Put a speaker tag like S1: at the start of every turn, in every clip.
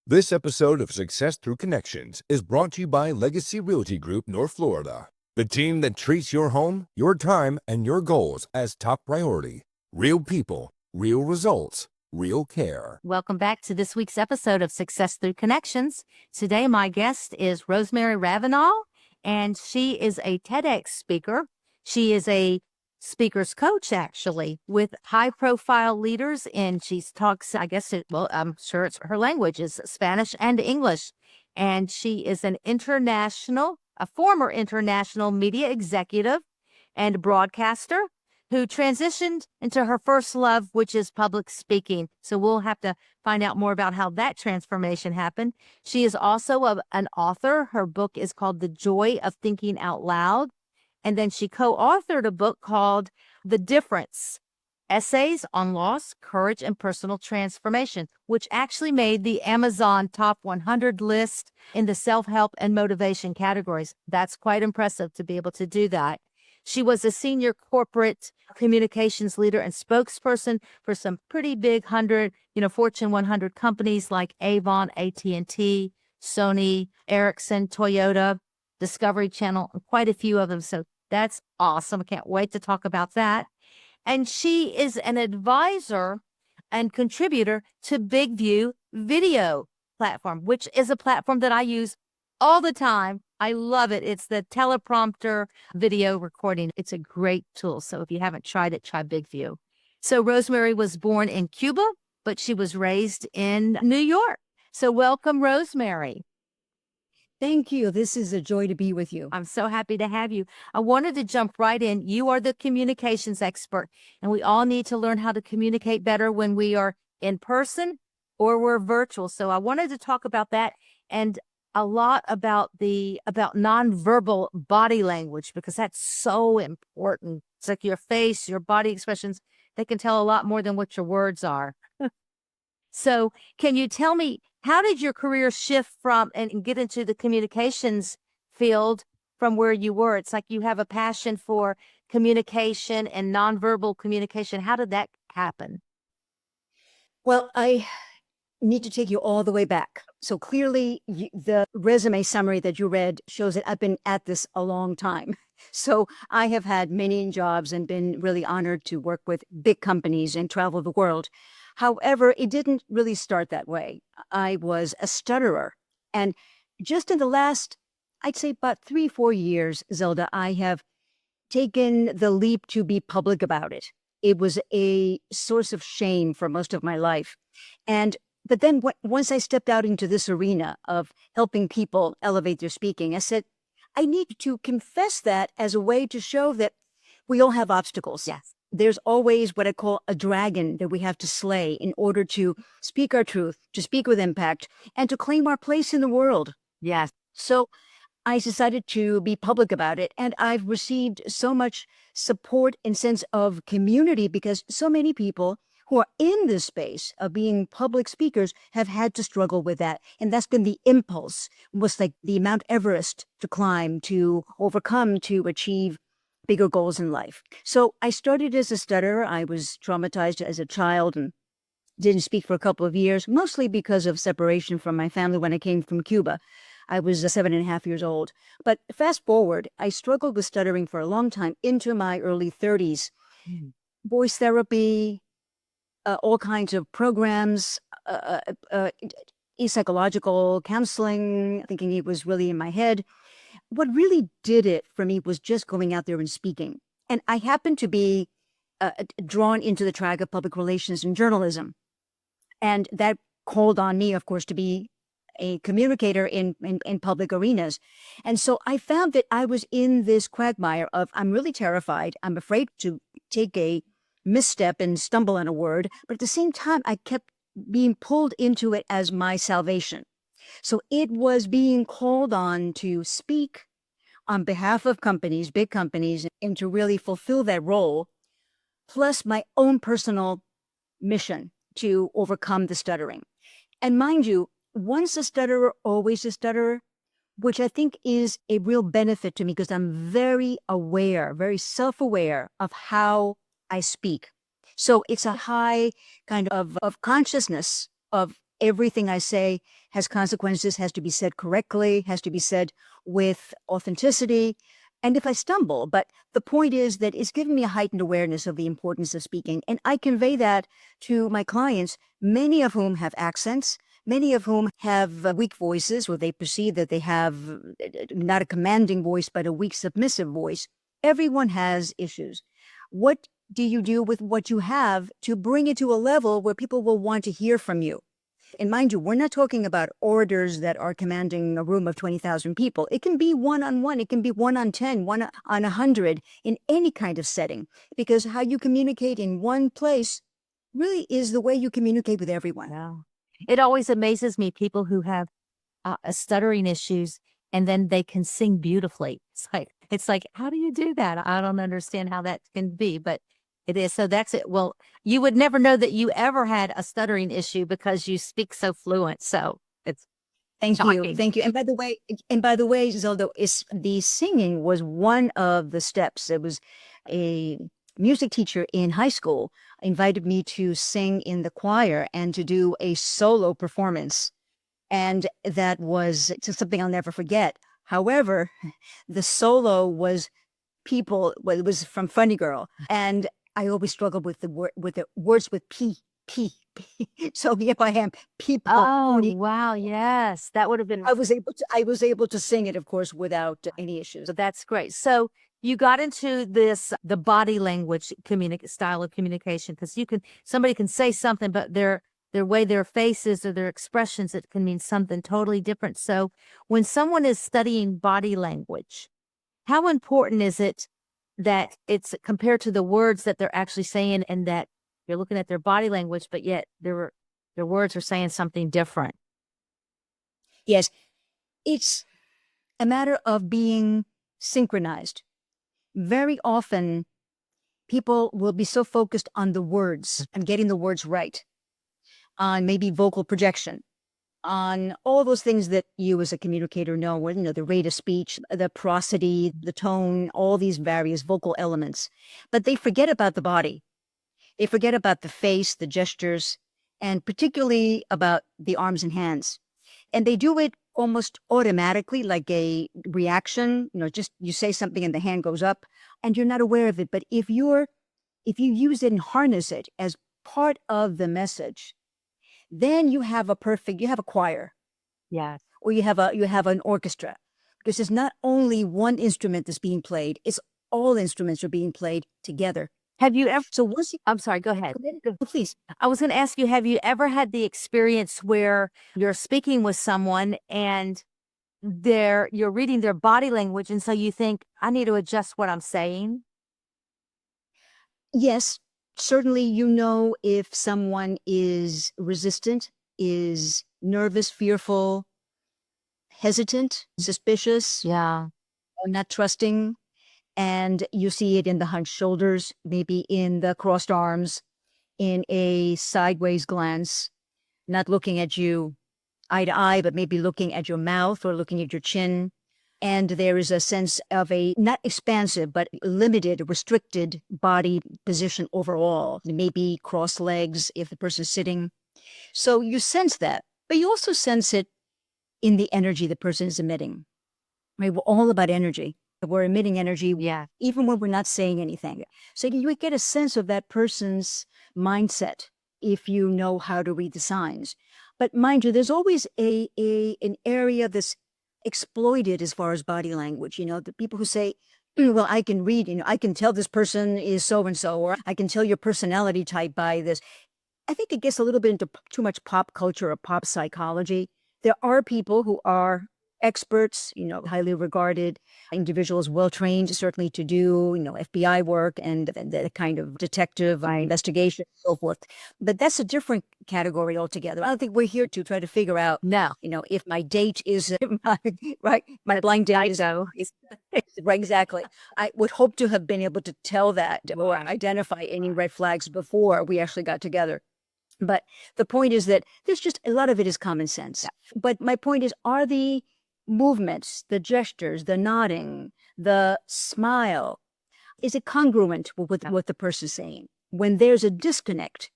S1: This episode of Success Through Connections is brought to you by Legacy Realty Group, North Florida, the team that treats your home, your time, and your goals as top priority. Real people, real results, real care.
S2: Welcome back to this week's episode of Success Through Connections. Today, my guest is Rosemary Ravinal, and she is a TEDx speaker. She is a speaker's coach, actually, with high-profile leaders, and she talks, I'm sure it's her language is Spanish and English, and she is a former international media executive and broadcaster who transitioned into her first love, which is public speaking. So we'll have to find out more about how that transformation happened. She is also an author. Her book is called The Joy of Thinking Out Loud. And then she co-authored a book called The Difference, Essays on Loss, Courage, and Personal Transformation, which actually made the Amazon Top 100 list in the self-help and motivation categories. That's quite impressive to be able to do that. She was a senior corporate communications leader and spokesperson for some pretty big Fortune 100 companies like Avon, AT&T, Sony, Ericsson, Toyota, Discovery Channel, quite a few of them. So that's awesome. I can't wait to talk about that. And she is an advisor and contributor to Big View video platform, which is a platform that I use all the time. I love it. It's the teleprompter video recording. It's a great tool. So if you haven't tried it, try Big View. So Rosemary was born in Cuba, but she was raised in New York. So welcome, Rosemary.
S3: Thank you. This is a joy to be with you.
S2: I'm so happy to have you. I wanted to jump right in. You are the communications expert, and we all need to learn how to communicate better when we are in person or we're virtual. So I wanted to talk about that and a lot about nonverbal body language, because that's so important. It's like your face, your body expressions, they can tell a lot more than what your words are. So can you tell me, how did your career shift from and get into the communications field from where you were? It's like you have a passion for communication and nonverbal communication. How did that happen?
S3: Well, I need to take you all the way back. So clearly, the resume summary that you read shows that I've been at this a long time. So I have had many jobs and been really honored to work with big companies and travel the world. However, it didn't really start that way. I was a stutterer. And just in the last, I'd say about 3-4 years, Zelda, I have taken the leap to be public about it. It was a source of shame for most of my life. But then once I stepped out into this arena of helping people elevate their speaking, I said, I need to confess that as a way to show that we all have obstacles.
S2: Yes.
S3: There's always what I call a dragon that we have to slay in order to speak our truth, to speak with impact, and to claim our place in the world.
S2: Yes.
S3: So I decided to be public about it, and I've received so much support and sense of community because so many people who are in this space of being public speakers have had to struggle with that. And that's been the impulse, was like the Mount Everest to climb, to overcome, to achieve bigger goals in life. So I started as a stutterer. I was traumatized as a child and didn't speak for a couple of years, mostly because of separation from my family when I came from Cuba. I was 7.5 years old. But fast forward, I struggled with stuttering for a long time into my early 30s. Voice therapy, all kinds of programs, psychological counseling, thinking it was really in my head. What really did it for me was just going out there and speaking. And I happened to be drawn into the track of public relations and journalism. And that called on me, of course, to be a communicator in public arenas. And so I found that I was in this quagmire of, I'm really terrified. I'm afraid to take a misstep and stumble on a word. But at the same time, I kept being pulled into it as my salvation. So it was being called on to speak on behalf of companies, big companies, and to really fulfill that role, plus my own personal mission to overcome the stuttering. And mind you, once a stutterer, always a stutterer, which I think is a real benefit to me because I'm very aware, very self-aware of how I speak. So it's a high kind of consciousness of Everything I say has consequences, has to be said correctly, has to be said with authenticity. And if I stumble, but the point is that it's given me a heightened awareness of the importance of speaking. And I convey that to my clients, many of whom have accents, many of whom have weak voices, or they perceive that they have not a commanding voice, but a weak, submissive voice. Everyone has issues. What do you do with what you have to bring it to a level where people will want to hear from you? And mind you, we're not talking about orators that are commanding a room of 20,000 people. It can be one-on-one. It can be 1-on-10, 1-on-100 in any kind of setting, because how you communicate in one place really is the way you communicate with everyone.
S2: Wow. It always amazes me, people who have stuttering issues and then they can sing beautifully. It's like, how do you do that? I don't understand how that can be, but it is. So that's it. Well, you would never know that you ever had a stuttering issue because you speak so fluent. So it's
S3: Thank you.
S2: shocking.
S3: Thank you. And by the way, Zoldo, the singing was one of the steps. It was a music teacher in high school invited me to sing in the choir and to do a solo performance. And that was just something I'll never forget. However, the solo was it was from Funny Girl. And I always struggled with the words with P. So here I am, people.
S2: Oh, wow. Yes. That would have been.
S3: I was able to sing it, of course, without any issues.
S2: So that's great. So you got into the body language style of communication, because somebody can say something, but their way their faces or their expressions, it can mean something totally different. So when someone is studying body language, how important is it that it's compared to the words that they're actually saying, and that you're looking at their body language, but yet their words are saying something different?
S3: Yes, it's a matter of being synchronized. Very often, people will be so focused on the words and getting the words right, on maybe vocal projection, on all those things that you as a communicator know, the rate of speech, the prosody, the tone, all these various vocal elements. But they forget about the body. They forget about the face, the gestures, and particularly about the arms and hands. And they do it almost automatically, like a reaction, just you say something and the hand goes up and you're not aware of it. But if you use it and harness it as part of the message, then you have a choir.
S2: Yes.
S3: Or you have an orchestra, because it's not only one instrument that's being played, it's all instruments are being played together.
S2: Have you ever?
S3: So once you,
S2: I'm sorry, go ahead.
S3: please.
S2: I was going to ask you, have you ever had the experience where you're speaking with someone and you're reading their body language, and so you think, I need to adjust what I'm saying?
S3: Yes, certainly, if someone is resistant, is nervous, fearful, hesitant, suspicious,
S2: Yeah.
S3: or not trusting. And you see it in the hunched shoulders, maybe in the crossed arms, in a sideways glance, not looking at you eye to eye, but maybe looking at your mouth or looking at your chin. And there is a sense of a not expansive, but limited, restricted body position overall. Maybe crossed legs if the person's sitting. So you sense that, but you also sense it in the energy the person is emitting. Right? We're all about energy. We're emitting energy,
S2: Yeah.
S3: even when we're not saying anything. So you get a sense of that person's mindset if you know how to read the signs. But mind you, there's always an area that's exploited as far as body language. The people who say, well, I can read, I can tell this person is so-and-so, or I can tell your personality type by this. I think it gets a little bit into too much pop culture or pop psychology. There are people who are experts, highly regarded individuals, well-trained, certainly to do, FBI work and the kind of detective investigation and so forth. But that's a different category altogether. I don't think we're here to try to figure out,
S2: No.
S3: if my date is, my blind date is, right, exactly. I would hope to have been able to tell that or identify any red flags before we actually got together. But the point is that there's just a lot of it is common sense. Yeah. But my point is, are the movements, the gestures, the nodding, the smile, is it congruent with what the person's saying? When there's a disconnect,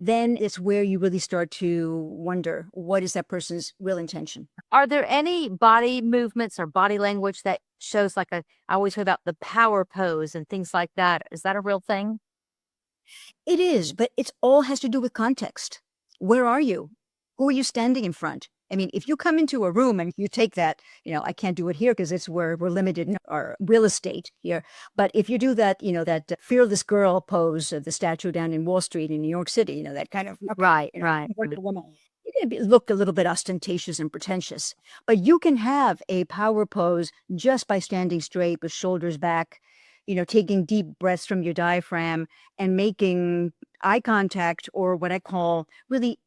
S3: then it's where you really start to wonder, what is that person's real intention?
S2: Are there any body movements or body language that shows like I always hear about the power pose and things like that. Is that a real thing?
S3: It is, but it's all has to do with context. Where are you? Who are you standing in front? I mean, if you come into a room and you take that, I can't do it here because it's where we're limited in our real estate here. But if you do that, that fearless girl pose of the statue down in Wall Street in New York City, that kind of
S2: Right.
S3: Wonder Woman, you're going to look a little bit ostentatious and pretentious. But you can have a power pose just by standing straight with shoulders back, taking deep breaths from your diaphragm and making eye contact, or what I call really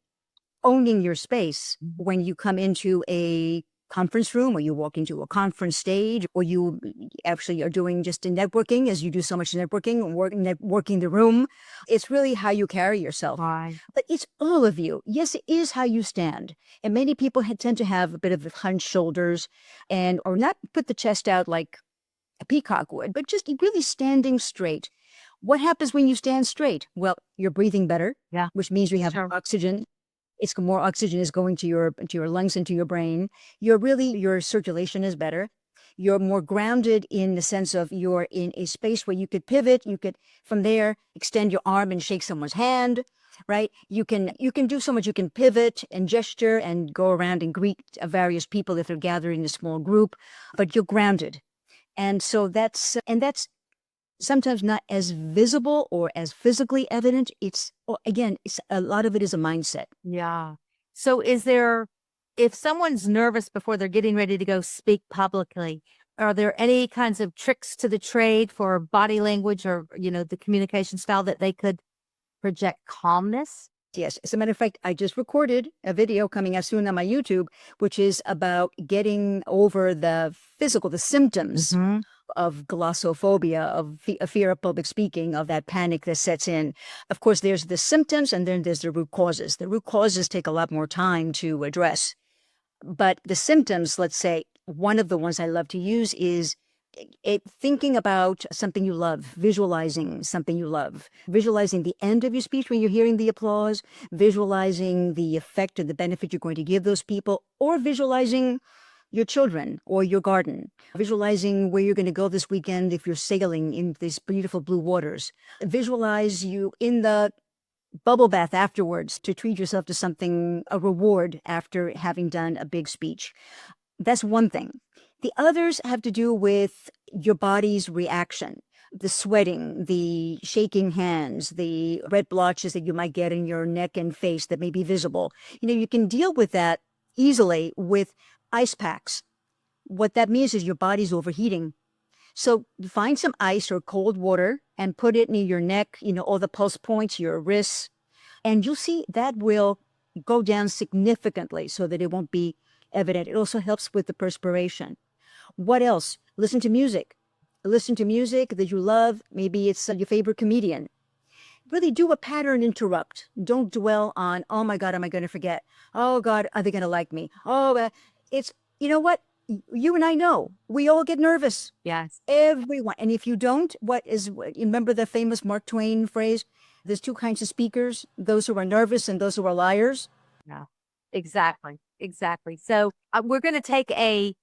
S3: owning your space when you come into a conference room or you walk into a conference stage, or you actually are doing just a networking, as you do so much networking and networking the room. It's really how you carry yourself.
S2: Right.
S3: But it's all of you. Yes, it is how you stand. And many people tend to have a bit of hunched shoulders or not put the chest out like a peacock would, but just really standing straight. What happens when you stand straight? Well, you're breathing better,
S2: Yeah.
S3: which means we have
S2: Sure.
S3: oxygen. It's more oxygen is going to your lungs and to your brain. Your circulation is better. You're more grounded in the sense of you're in a space where you could pivot. You could from there extend your arm and shake someone's hand, right? You can do so much. You can pivot and gesture and go around and greet various people if they're gathered in a small group, but you're grounded. And so that's sometimes not as visible or as physically evident. It's a lot of it is a mindset.
S2: Yeah. So if someone's nervous before they're getting ready to go speak publicly, are there any kinds of tricks to the trade for body language or, the communication style that they could project calmness?
S3: Yes. As a matter of fact, I just recorded a video coming out soon on my YouTube, which is about getting over the symptoms of glossophobia, of a fear of public speaking, of that panic that sets in. Of course, there's the symptoms and then there's the root causes. The root causes take a lot more time to address. But the symptoms, let's say, one of the ones I love to use is thinking about something you love, visualizing something you love, visualizing the end of your speech when you're hearing the applause, visualizing the effect and the benefit you're going to give those people, or visualizing your children or your garden, visualizing where you're going to go this weekend if you're sailing in these beautiful blue waters, visualize you in the bubble bath afterwards to treat yourself to something, a reward after having done a big speech. That's one thing. The others have to do with your body's reaction, the sweating, the shaking hands, the red blotches that you might get in your neck and face that may be visible. You can deal with that easily with ice packs. What that means is your body's overheating. So find some ice or cold water and put it near your neck, all the pulse points, your wrists, and you'll see that will go down significantly so that it won't be evident. It also helps with the perspiration. What else? Listen to music. Listen to music that you love. Maybe it's your favorite comedian. Really do a pattern interrupt. Don't dwell on, oh my God, am I going to forget? Oh God, are they going to like me? Oh, it's, you know what? You and I know we all get nervous.
S2: Yes.
S3: Everyone. And if you don't, remember the famous Mark Twain phrase? There's two kinds of speakers, those who are nervous and those who are liars.
S2: Yeah, exactly. So we're going to take a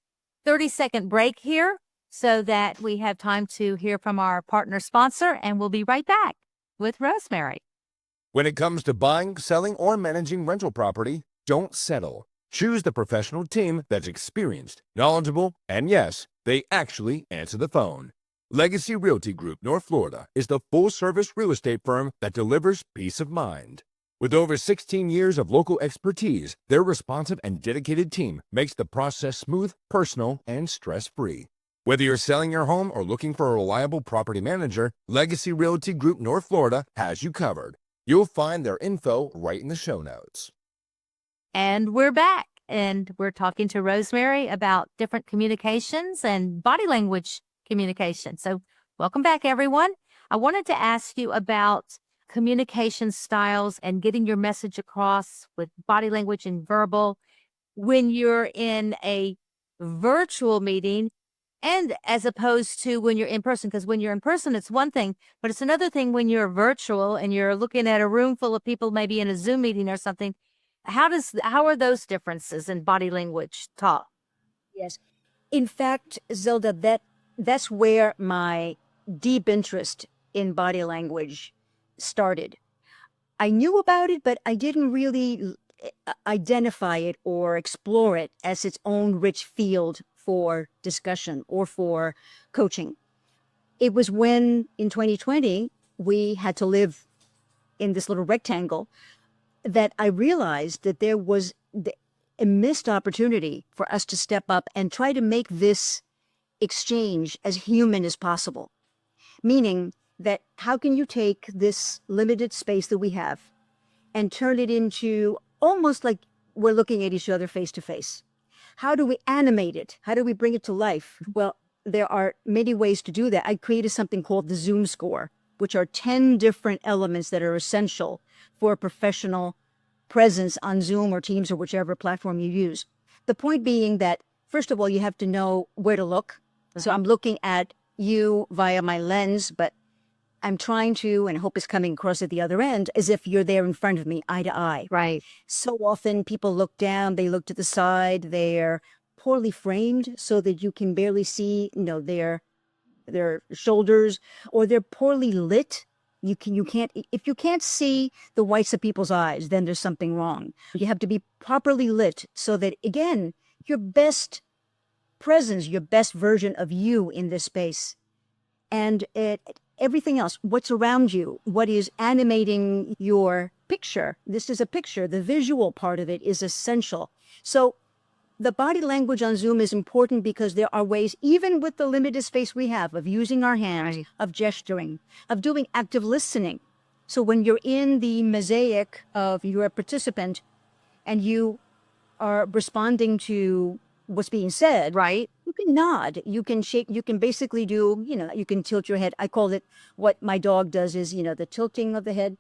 S2: 30-second break here so that we have time to hear from our partner sponsor, and we'll be right back with Rosemary.
S1: When it comes to buying, selling, or managing rental property, don't settle. Choose the professional team that's experienced, knowledgeable, and yes, they actually answer the phone. Legacy Realty Group North Florida is the full-service real estate firm that delivers peace of mind. With over 16 years of local expertise, their responsive and dedicated team makes the process smooth, personal, and stress-free. Whether you're selling your home or looking for a reliable property manager, Legacy Realty Group North Florida has you covered. You'll find their info right in the show notes.
S2: And we're back, and we're talking to Rosemary about different communications and body language communication. So welcome back, everyone. I wanted to ask you about communication styles and getting your message across with body language and verbal when you're in a virtual meeting And as opposed to when you're in person, because when you're in person, it's one thing, but it's another thing when you're virtual and you're looking at a room full of people, maybe in a Zoom meeting or something. How are those differences in body language taught?
S3: Yes. In fact, Zelda, that's where my deep interest in body language started. I knew about it, but I didn't really identify it or explore it as its own rich field for discussion or for coaching. It was when in 2020 we had to live in this little rectangle that I realized that there was a missed opportunity for us to step up and try to make this exchange as human as possible. Meaning that how can you take this limited space that we have and turn it into almost like we're looking at each other face to face? How do we animate it? How do we bring it to life? Well, there are many ways to do that. I created something called the Zoom score, which are 10 different elements that are essential for a professional presence on Zoom or Teams or whichever platform you use. The point being that, first of all, you have to know where to look. So I'm looking at you via my lens, but I'm trying to, and I hope it's coming across at the other end, as if you're there in front of me, eye to eye.
S2: Right.
S3: So often people look down, they look to the side, they're poorly framed so that you can barely see, their shoulders, or they're poorly lit. If you can't see the whites of people's eyes, then there's something wrong. You have to be properly lit so that, again, your best presence, your best version of you in this space. And everything else, what's around you, what is animating your picture. This is a picture. The visual part of it is essential. So the body language on Zoom is important because there are ways, even with the limited space we have, of using our hands,
S2: Right.
S3: of gesturing, of doing active listening. So when you're in the mosaic of you're a participant and you are responding to what's being said,
S2: Right.
S3: you can nod, you can shake, you can basically do, you can tilt your head. I call it, what my dog does is, the tilting of the head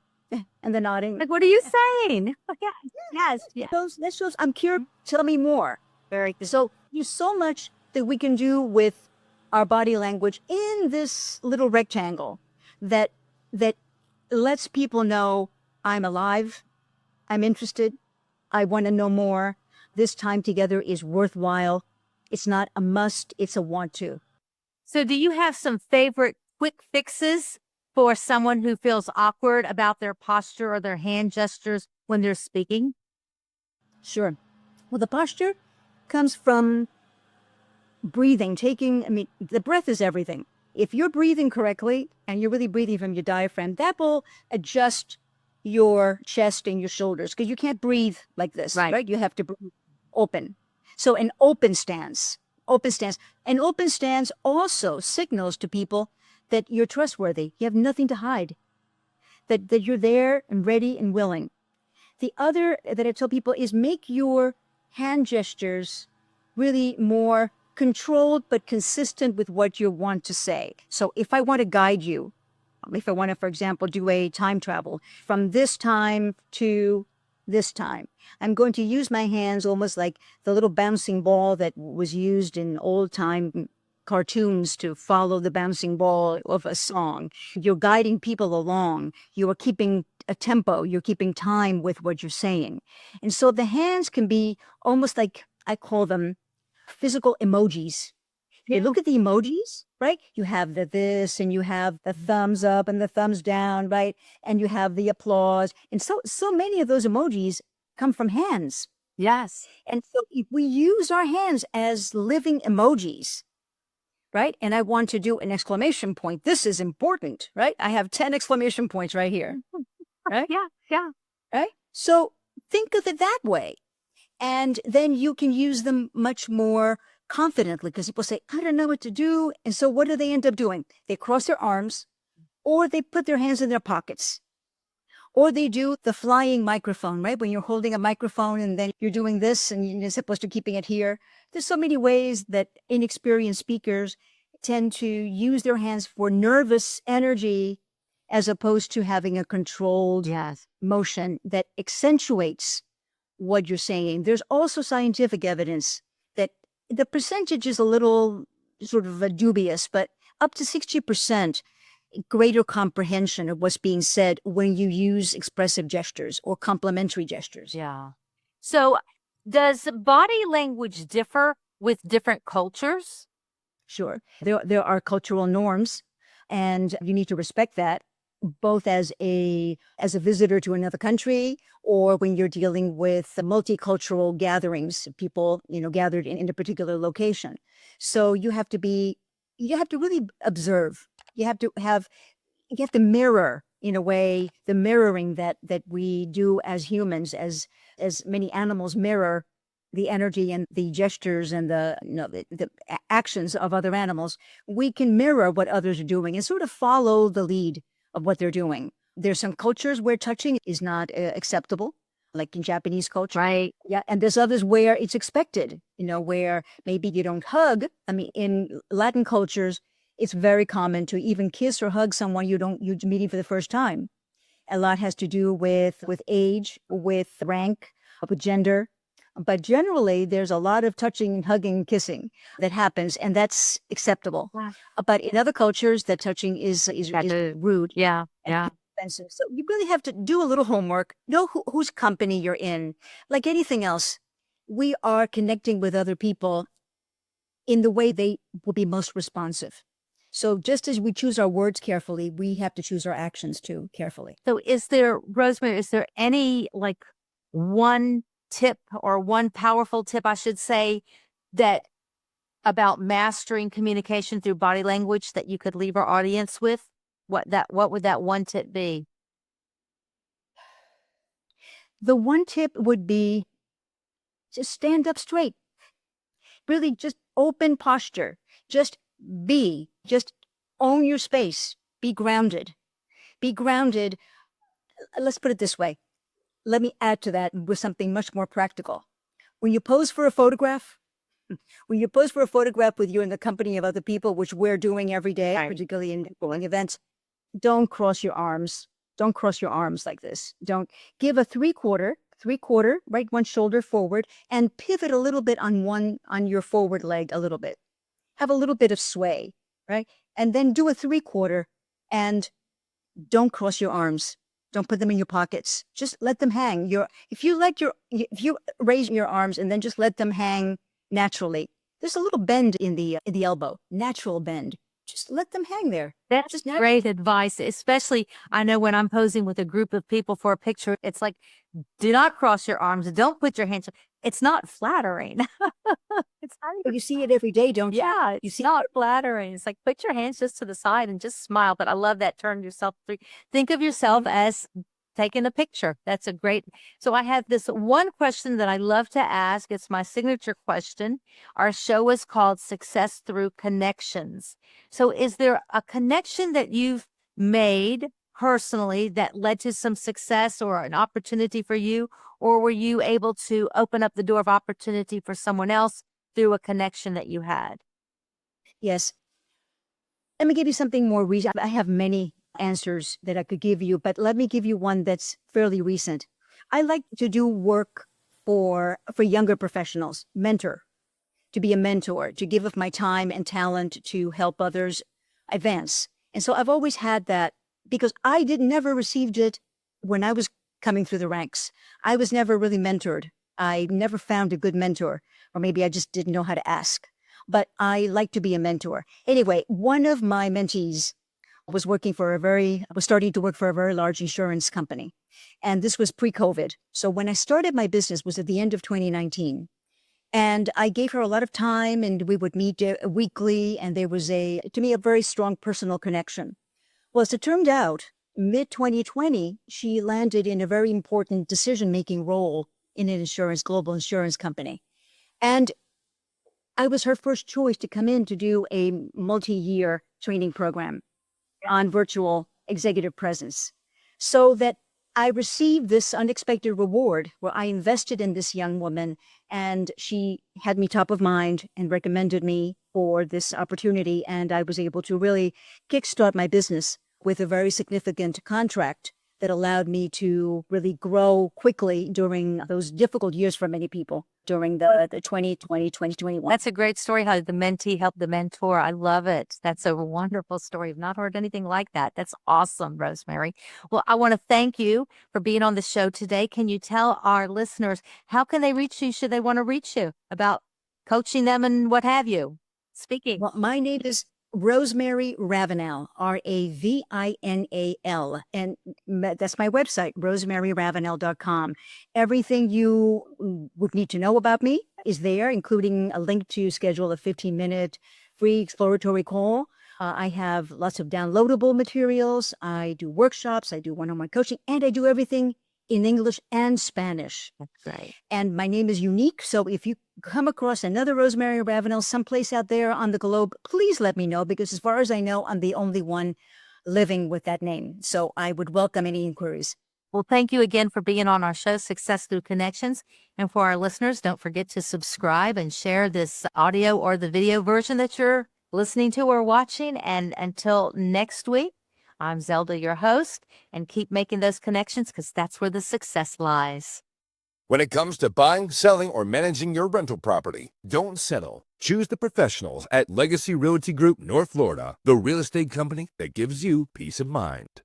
S3: and the nodding.
S2: Like, what are you saying? Oh, yeah. Yes. Yeah.
S3: That shows I'm curious. Tell me more.
S2: Very good.
S3: So there's so much that we can do with our body language in this little rectangle that lets people know I'm alive, I'm interested, I want to know more. This time together is worthwhile. It's not a must, it's a want to.
S2: So do you have some favorite quick fixes for someone who feels awkward about their posture or their hand gestures when they're speaking?
S3: Sure. Well, the posture comes from breathing, the breath is everything. If you're breathing correctly and you're really breathing from your diaphragm, that will adjust your chest and your shoulders because you can't breathe like this, right? You have to breathe open. So an open stance also signals to people that you're trustworthy. You have nothing to hide, that you're there and ready and willing. The other that I tell people is make your hand gestures really more controlled but consistent with what you want to say. So if I want to guide you, if I want to, for example, do a time travel from this time to this time, I'm going to use my hands almost like the little bouncing ball that was used in old time cartoons to follow the bouncing ball of a song. You're guiding people along. You are keeping a tempo. You're keeping time with what you're saying. And so the hands can be almost like, I call them physical emojis. You look at the emojis, right? You have the this and you have the thumbs up and the thumbs down, right? And you have the applause. And so many of those emojis come from hands.
S2: Yes.
S3: And so if we use our hands as living emojis, right? And I want to do an exclamation point. This is important, right? I have 10 exclamation points right here, right?
S2: Yeah.
S3: Right? So think of it that way. And then you can use them much more confidently because people say, I don't know what to do. And so what do they end up doing? They cross their arms or they put their hands in their pockets or they do the flying microphone, right? When you're holding a microphone and then you're doing this and you're supposed to keeping it here. There's so many ways that inexperienced speakers tend to use their hands for nervous energy as opposed to having a controlled motion that accentuates what you're saying. There's also scientific evidence that the percentage is a little sort of dubious, but up to 60% greater comprehension of what's being said when you use expressive gestures or complementary gestures.
S2: Yeah. So does body language differ with different cultures?
S3: Sure. There are cultural norms, and you need to respect that, both as a visitor to another country, or when you're dealing with multicultural gatherings, people, gathered in a particular location. So you have to really observe. You have to mirror, in a way, the mirroring that we do as humans, as many animals mirror the energy and the gestures and the actions of other animals. We can mirror what others are doing and sort of follow the lead of what they're doing. There's some cultures where touching is not acceptable, like in Japanese culture.
S2: Right.
S3: Yeah. And there's others where it's expected, where maybe you don't hug. I mean, in Latin cultures, it's very common to even kiss or hug someone you're meeting for the first time. A lot has to do with age, with rank, with gender. But generally, there's a lot of touching, hugging, kissing that happens, and that's acceptable.
S2: Wow.
S3: But in other cultures, that touching is rude
S2: Yeah.
S3: and
S2: Yeah.
S3: offensive. So you really have to do a little homework, know whose company you're in. Like anything else, we are connecting with other people in the way they will be most responsive. So just as we choose our words carefully, we have to choose our actions too carefully.
S2: So Rosemary, is there any like one tip or one powerful tip, I should say, that about mastering communication through body language that you could leave our audience with? What would that one tip be?
S3: The one tip would be just stand up straight. Really just open posture. Just own your space. Be grounded. Be grounded. Let's put it this way. Let me add to that with something much more practical. When you pose for a photograph with you in the company of other people, which we're doing every day,
S2: Right.
S3: particularly in bowling events, don't cross your arms. Don't cross your arms like this. Don't give a three-quarter, right, one shoulder forward, and pivot a little bit on your forward leg a little bit. Have a little bit of sway, right? And then do a three-quarter and don't cross your arms. Don't put them in your pockets. Just let them hang. If you raise your arms and then just let them hang naturally, there's a little bend in the elbow, natural bend. Just let them hang there.
S2: That's
S3: Just
S2: great advice, especially I know when I'm posing with a group of people for a picture, it's like, do not cross your arms. Don't put your hands. It's not flattering. It's not even,
S3: You see it every day, don't you?
S2: yeah,
S3: You
S2: it's
S3: see
S2: not flattering. It's like, put your hands just to the side and just smile. But I love that. Turn yourself through. Think of yourself as taking a picture. That's a great. So I have this one question that I love to ask. It's my signature question. Our show is called Success Through Connections. So is there a connection that you've made personally that led to some success or an opportunity for you? Or were you able to open up the door of opportunity for someone else through a connection that you had?
S3: Yes. Let me give you something more recent. I have many answers that I could give you, but let me give you one that's fairly recent. I like to do work for younger professionals, to be a mentor, to give of my time and talent to help others advance. And so I've always had that because I never received it when I was coming through the ranks. I was never really mentored. I never found a good mentor, or maybe I just didn't know how to ask. But I like to be a mentor. Anyway, one of my mentees was starting to work for a very large insurance company. And this was pre-COVID. So when I started my business was at the end of 2019. And I gave her a lot of time and we would meet weekly. And there was to me, a very strong personal connection. Well, as it turned out, mid-2020, she landed in a very important decision-making role in an global insurance company. And I was her first choice to come in to do a multi-year training program on virtual executive presence, so that I received this unexpected reward where I invested in this young woman and she had me top of mind and recommended me for this opportunity. And I was able to really kickstart my business with a very significant contract that allowed me to really grow quickly during those difficult years for many people during the 2020, 2021.
S2: That's a great story, how the mentee helped the mentor. I love it. That's a wonderful story. I've not heard anything like that. That's awesome, Rosemary. Well, I want to thank you for being on the show today. Can you tell our listeners, how can they reach you should they want to reach you about coaching them and what have you? Speaking.
S3: Well, my name is Rosemary Ravinal, Ravinal. And that's my website, rosemaryravinal.com. Everything you would need to know about me is there, including a link to schedule a 15-minute free exploratory call. I have lots of downloadable materials. I do workshops. I do one-on-one coaching, and I do everything in English and Spanish.
S2: That's right.
S3: And my name is unique. So if you come across another Rosemary Ravinal someplace out there on the globe, please let me know, because as far as I know, I'm the only one living with that name. So I would welcome any inquiries.
S2: Well, thank you again for being on our show, Success Through Connections. And for our listeners, don't forget to subscribe and share this audio or the video version that you're listening to or watching. And until next week, I'm Zelda, your host, and keep making those connections, because that's where the success lies.
S1: When it comes to buying, selling, or managing your rental property, don't settle. Choose the professionals at Legacy Realty Group North Florida, the real estate company that gives you peace of mind.